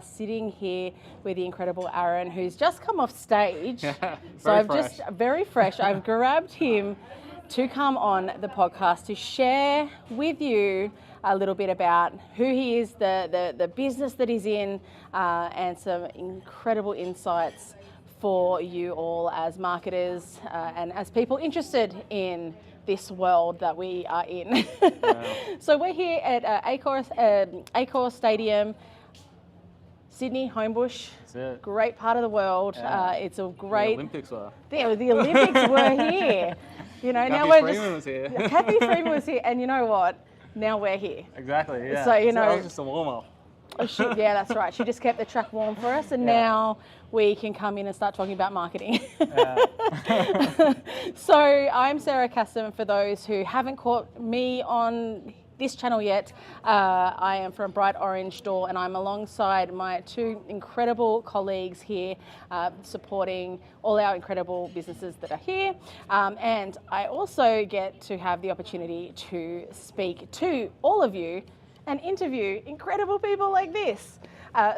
Sitting here with the incredible Aaron, who's just come off stage. Very fresh. I've grabbed him to come on the podcast to share with you a little bit about who he is, the business that he's in, and some incredible insights for you all as marketers and as people interested in this world that we are in. Wow. So we're here at Accor Stadium, Sydney, Homebush. That's it. Great part of the world. Yeah. It's a great. The Olympics were. Yeah, the Olympics were here. You know, now we're just. Was here. Kathy Freeman was here, and you know what? Now we're here. Exactly. Yeah. So you know, that was just a warm up. Yeah, that's right. She just kept the track warm for us, and now we can come in and start talking about marketing. Yeah. So I'm Sarah Cassim. For those who haven't caught me on this channel yet, I am from Bright Orange Door, and I'm alongside my two incredible colleagues here supporting all our incredible businesses that are here. And I also get to have the opportunity to speak to all of you and interview incredible people like this.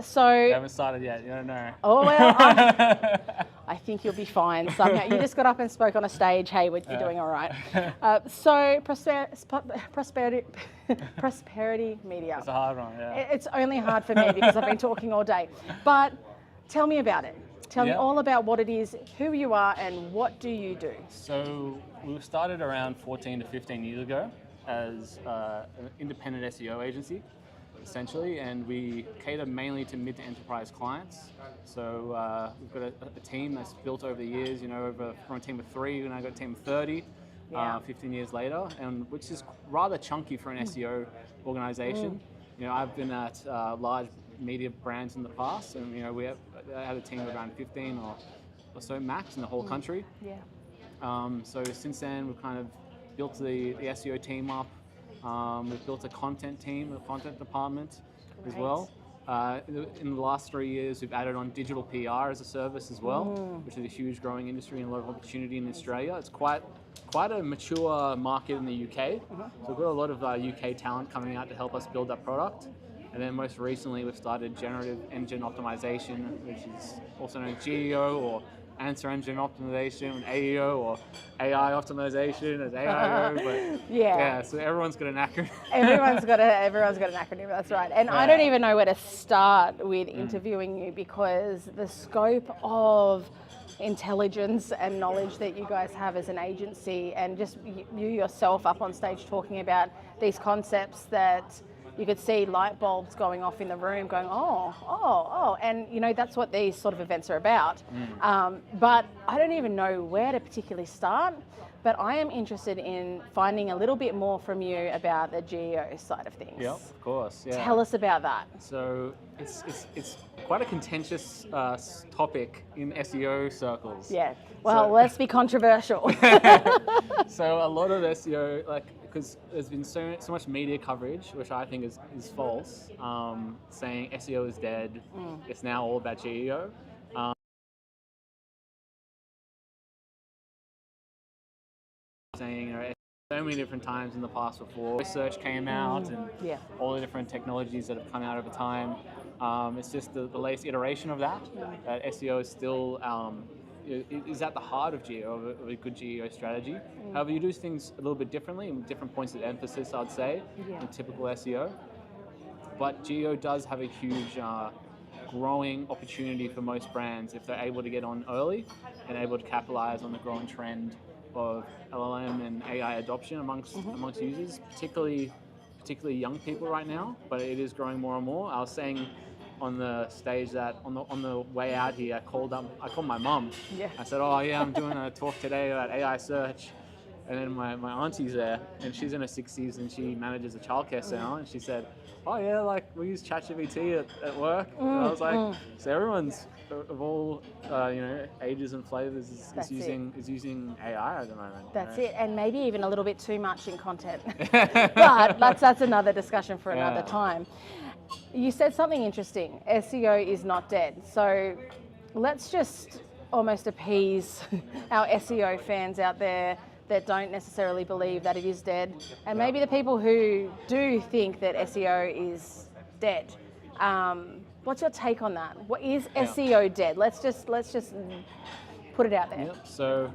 So you haven't started yet, you don't know. Oh, well, I think you'll be fine somehow. You just got up and spoke on a stage. Hey, you're doing all right. So prosperity media. It's a hard one, yeah. It's only hard for me because I've been talking all day. But tell me about it. Tell me all about what it is, who you are, and what do you do? So we started around 14 to 15 years ago as an independent SEO agency, essentially, and we cater mainly to mid to enterprise clients. So we've got a team that's built over the years, you know, from a team of 3, and I got a team of 30, 15 years later, and which is rather chunky for an SEO organization. You know, I've been at large media brands in the past, and you know, I had a team of around 15 or so max in the whole country. Yeah. So since then, we've kind of built the SEO team up. We've built a content team, a content department as well. In the last 3 years, we've added on digital PR as a service as well, which is a huge growing industry and a lot of opportunity in Australia. It's quite a mature market in the UK. So we've got a lot of UK talent coming out to help us build that product. And then most recently, we've started generative engine optimization, which is also known as GEO or answer engine optimization, AEO or AI optimization as AIO, but so everyone's got an acronym. everyone's got an acronym, that's right. And I don't even know where to start with interviewing you, because the scope of intelligence and knowledge that you guys have as an agency, and just you yourself up on stage talking about these concepts that you could see light bulbs going off in the room going, oh, and you know, that's what these sort of events are about. But I don't even know where to particularly start, but I am interested in finding a little bit more from you about the GEO side of things. Yep, of course, yeah. Tell us about that. So it's quite a contentious topic in SEO circles. Yeah, well, let's be controversial. So a lot of SEO, because there's been so much media coverage, which I think is false, saying SEO is dead, it's now all about GEO. Saying, you know, so many different times in the past before research came out and all the different technologies that have come out over time. It's just the latest iteration of that. That SEO is still is at the heart of GEO, of a good GEO strategy. However, you do things a little bit differently and different points of emphasis, I'd say, in typical SEO. But GEO does have a huge growing opportunity for most brands if they're able to get on early and able to capitalize on the growing trend of LLM and AI adoption amongst users, particularly young people right now, but it is growing more and more. I was saying on the stage that on the way out here, I called my mum. I said, oh yeah, I'm doing a talk today about AI search. And then my auntie's there, and she's in her 60s, and she manages a childcare center, and she said, oh yeah, we use ChatGPT at work. And I was like, so everyone's of all ages and flavors is using AI at the moment. That's it, and maybe even a little bit too much in content. But that's another discussion for another time. You said something interesting. SEO is not dead. So let's just almost appease our SEO fans out there that don't necessarily believe that it is dead, and maybe the people who do think that SEO is dead. What's your take on that? What is SEO dead? Let's just put it out there. Yep. So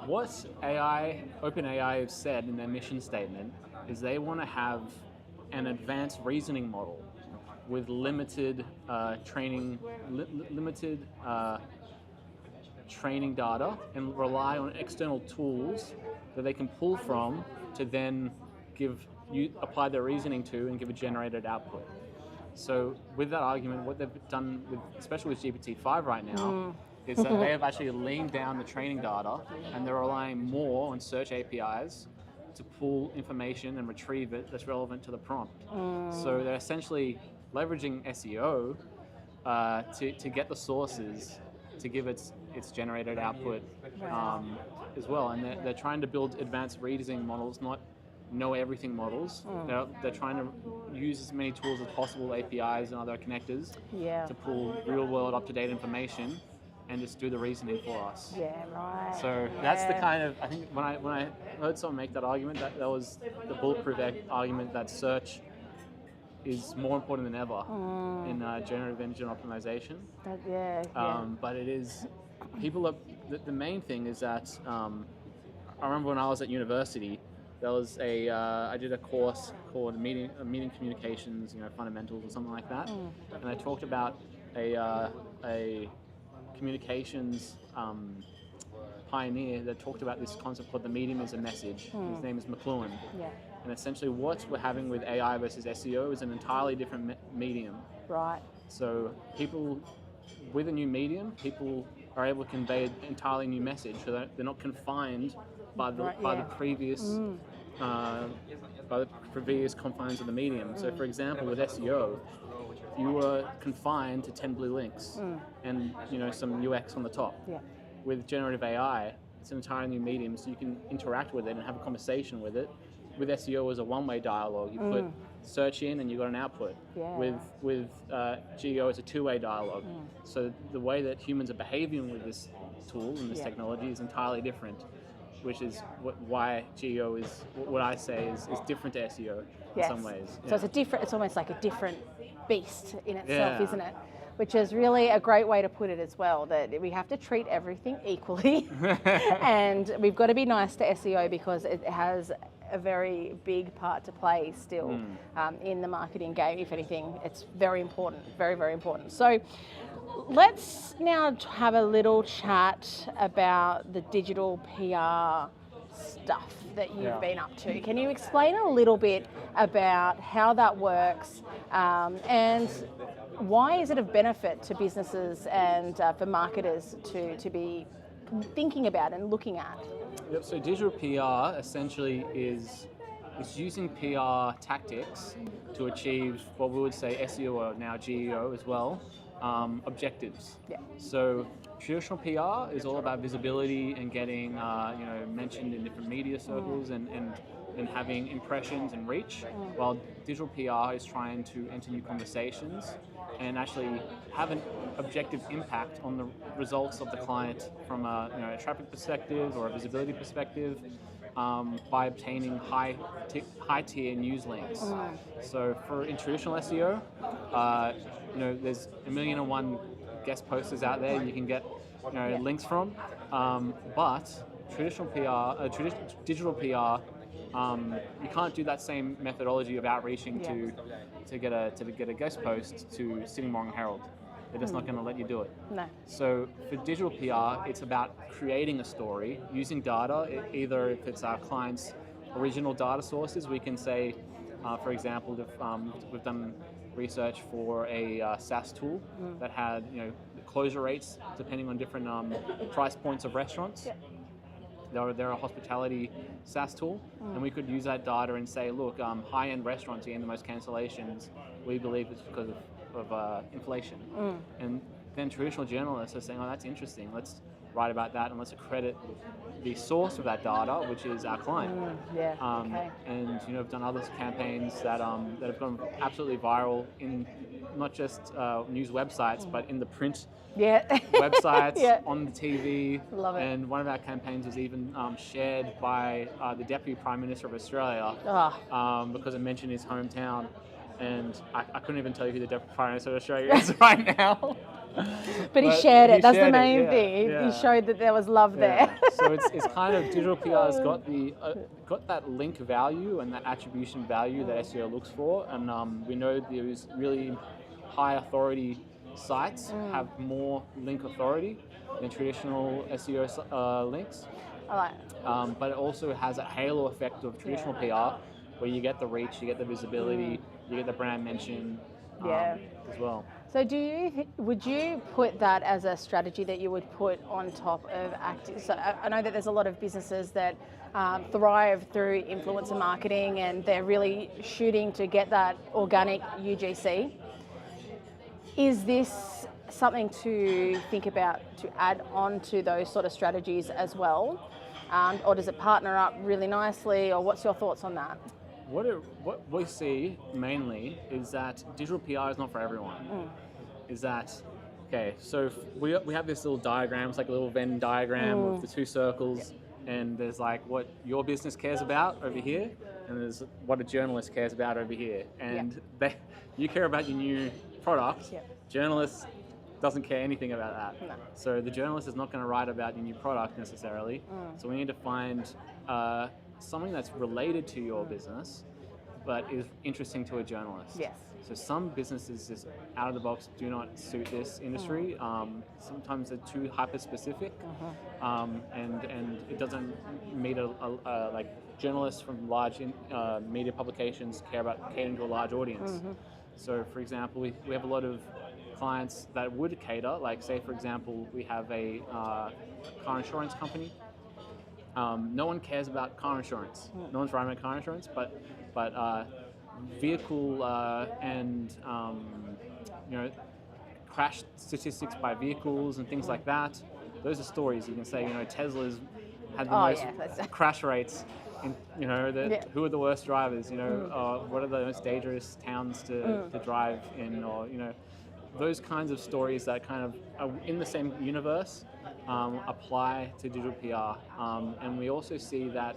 what OpenAI have said in their mission statement is they want to have an advanced reasoning model with limited training data, and rely on external tools that they can pull from to then apply their reasoning to and give a generated output. So with that argument, what they've done, especially with GPT-5 right now, is that they have actually leaned down the training data, and they're relying more on search APIs to pull information and retrieve it that's relevant to the prompt. So they're essentially leveraging SEO to get the sources to give its generated output as well. And they're trying to build advanced reasoning models, not know everything models. They're trying to use as many tools as possible, APIs and other connectors, to pull real world up-to-date information and just do the reasoning for us. Yeah, right. So that's the kind of, I think when I heard someone make that argument, that was the bulletproof argument that search is more important than ever in generative engine optimization. But it is, the main thing is that, I remember when I was at university, there was I did a course called meeting communications, fundamentals or something like that, and I talked about a communications pioneer that talked about this concept called the medium is a message. His name is McLuhan. And essentially what we're having with AI versus SEO is an entirely different medium. Right. So people, with a new medium, people are able to convey an entirely new message, so that they're not confined by the previous confines of the medium. So for example, with SEO, you were confined to 10 blue links and some UX on the top. With generative AI, it's an entirely new medium, so you can interact with it and have a conversation with it. With SEO, as a one-way dialogue, you put search in and you got an output. With GEO, it's a two-way dialogue. So the way that humans are behaving with this tool and this technology is entirely different, which is why GEO is what I say is different to SEO in some ways. So it's almost like a different beast in itself, isn't it? Which is really a great way to put it as well, that we have to treat everything equally and we've got to be nice to SEO because it has a very big part to play still in the marketing game. If anything, it's very important, very, very important. So let's now have a little chat about the digital PR stuff that you've been up to. Can you explain a little bit about how that works and why is it of benefit to businesses and for marketers to be thinking about and looking at? Yep, so digital PR essentially is using PR tactics to achieve what we would say SEO or now GEO as well, objectives. So traditional PR is all about visibility and getting mentioned in different media circles and having impressions and reach, while digital PR is trying to enter new conversations and actually have an objective impact on the results of the client from a traffic perspective or a visibility perspective, by obtaining high tier news links. So in traditional SEO, there's 1,000,001 guest posters out there you can get links from, but traditional PR, digital PR, you can't do that same methodology of outreaching to get a guest post to Sydney Morning Herald. They're just not going to let you do it. No. So for digital PR, it's about creating a story using data. Either if it's our clients' original data sources, we can say, for example, if we've done research for a SaaS tool that had the closure rates depending on different price points of restaurants. They're a hospitality SaaS tool, and we could use that data and say, look, high-end restaurants are getting the most cancellations. We believe it's because of inflation. And then traditional journalists are saying, oh, that's interesting. Let's write about that and let's accredit the source of that data, which is our client. And I've done other campaigns that have gone absolutely viral in not just news websites, but in the print websites, on the TV. Love it. And one of our campaigns was even shared by the Deputy Prime Minister of Australia because it mentioned his hometown. and I couldn't even tell you who the Deputy Prime Minister of Australia is right now. But he shared it. That's the shared it, main yeah, thing. yeah. He showed that there was love there. So it's kind of digital PR's got that link value and that attribution value that SEO looks for, and we know those really high authority sites have more link authority than traditional SEO links. I like it. But it also has a halo effect of traditional PR, where you get the reach, you get the visibility, you get the brand mention as well. So would you put that as a strategy that you would put on top of active? So I know that there's a lot of businesses that thrive through influencer marketing, and they're really shooting to get that organic UGC. Is this something to think about to add on to those sort of strategies as well? Or does it partner up really nicely, or what's your thoughts on that? What we see mainly is that digital PR is not for everyone. Is that, okay, so we have this little diagram, it's like a little Venn diagram with the two circles, and there's like what your business cares about over here, and there's what a journalist cares about over here. And you care about your new product, journalist doesn't care anything about that. No. So the journalist is not going to write about your new product necessarily. So we need to find something that's related to your business, but is interesting to a journalist. Yes. So some businesses just out of the box do not suit this industry. Sometimes they're too hyper specific, and it doesn't meet like journalists from large media publications care about catering to a large audience. So for example, we have a lot of clients that would cater, like say for example, we have a car insurance company. No one cares about car insurance. No one's writing about car insurance, but vehicle and crash statistics by vehicles and things like that. Those are stories. You can say, Tesla's had the most crash rates. Who are the worst drivers? What are the most dangerous towns to drive in? Or those kinds of stories that kind of are in the same universe apply to digital PR. And we also see that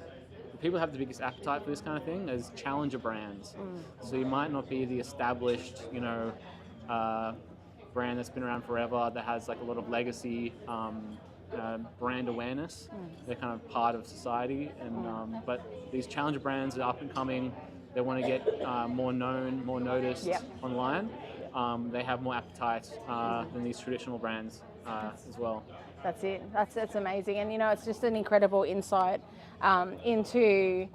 the people who have the biggest appetite for this kind of thing is challenger brands. So you might not be the established, brand that's been around forever that has like a lot of legacy, brand awareness. They're kind of part of society, and but these challenger brands are up and coming. They want to get more known, more noticed online. They have more appetite than these traditional brands as well. That's it. That's amazing, and it's just an incredible insight into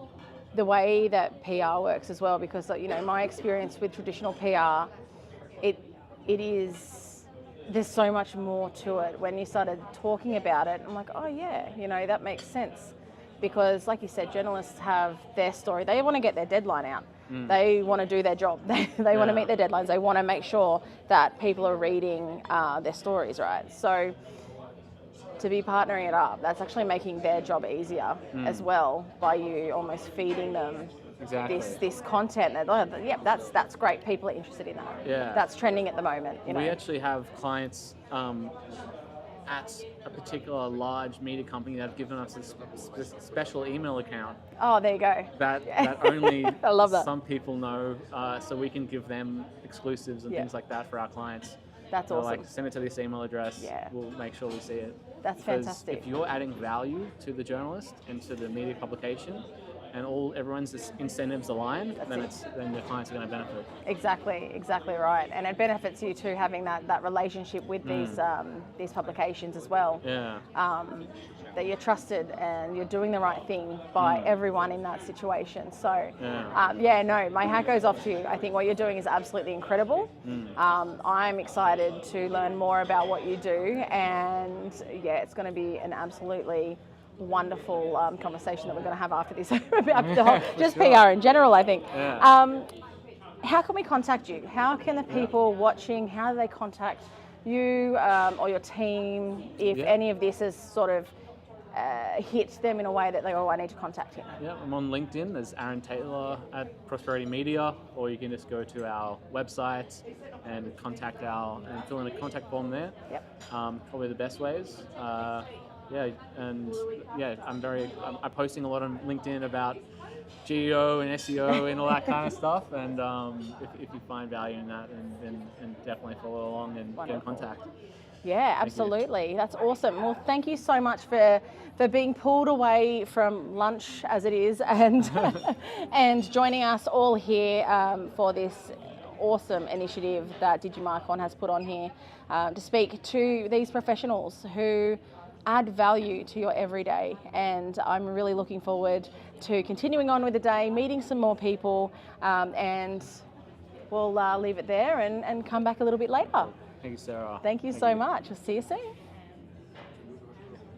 the way that PR works as well. Because my experience with traditional PR, it is, there's so much more to it. When you started talking about it, I'm like, oh yeah, that makes sense. Because like you said, journalists have their story. They want to get their deadline out. They want to do their job. They want to meet their deadlines. They want to make sure that people are reading their stories, right? So to be partnering it up, that's actually making their job easier as well, by you almost feeding them this content. That's great. People are interested in that. Yeah. That's trending at the moment. We actually have clients at a particular large media company that have given us a special email account. Oh, there you go. That only I love that. Some people know, so we can give them exclusives and things like that for our clients. That's awesome. Like, send it to this email address. We'll make sure we see it. That's fantastic. If you're adding value to the journalist and to the media publication, and everyone's incentives align, then your clients are going to benefit. Exactly right. And it benefits you too, having that relationship with these publications as well. Yeah. That you're trusted and you're doing the right thing by everyone in that situation. So, my hat goes off to you. I think what you're doing is absolutely incredible. I'm excited to learn more about what you do, and it's going to be an absolutely wonderful conversation that we're going to have after this about the whole, just PR in general, I think. How can we contact you? How can the people watching, how do they contact you or your team if any of this has sort of hit them in a way that they I need to contact him? I'm on LinkedIn as Aaron Taylor at Prosperity Media, or you can just go to our website and fill in a contact form there. Probably the best ways. yeah, and yeah, I'm posting a lot on LinkedIn about GEO and SEO and all that kind of stuff. And if you find value in that, then definitely follow along and get in Wonderful. contact. Yeah, absolutely. That's awesome. Well, thank you so much for being pulled away from lunch as it is and and joining us all here for this awesome initiative that Digimarcon has put on here to speak to these professionals who add value to your everyday. And I'm really looking forward to continuing on with the day, meeting some more people, and we'll leave it there and come back a little bit later. Thank you, Sarah. Thank you so much. We'll see you soon.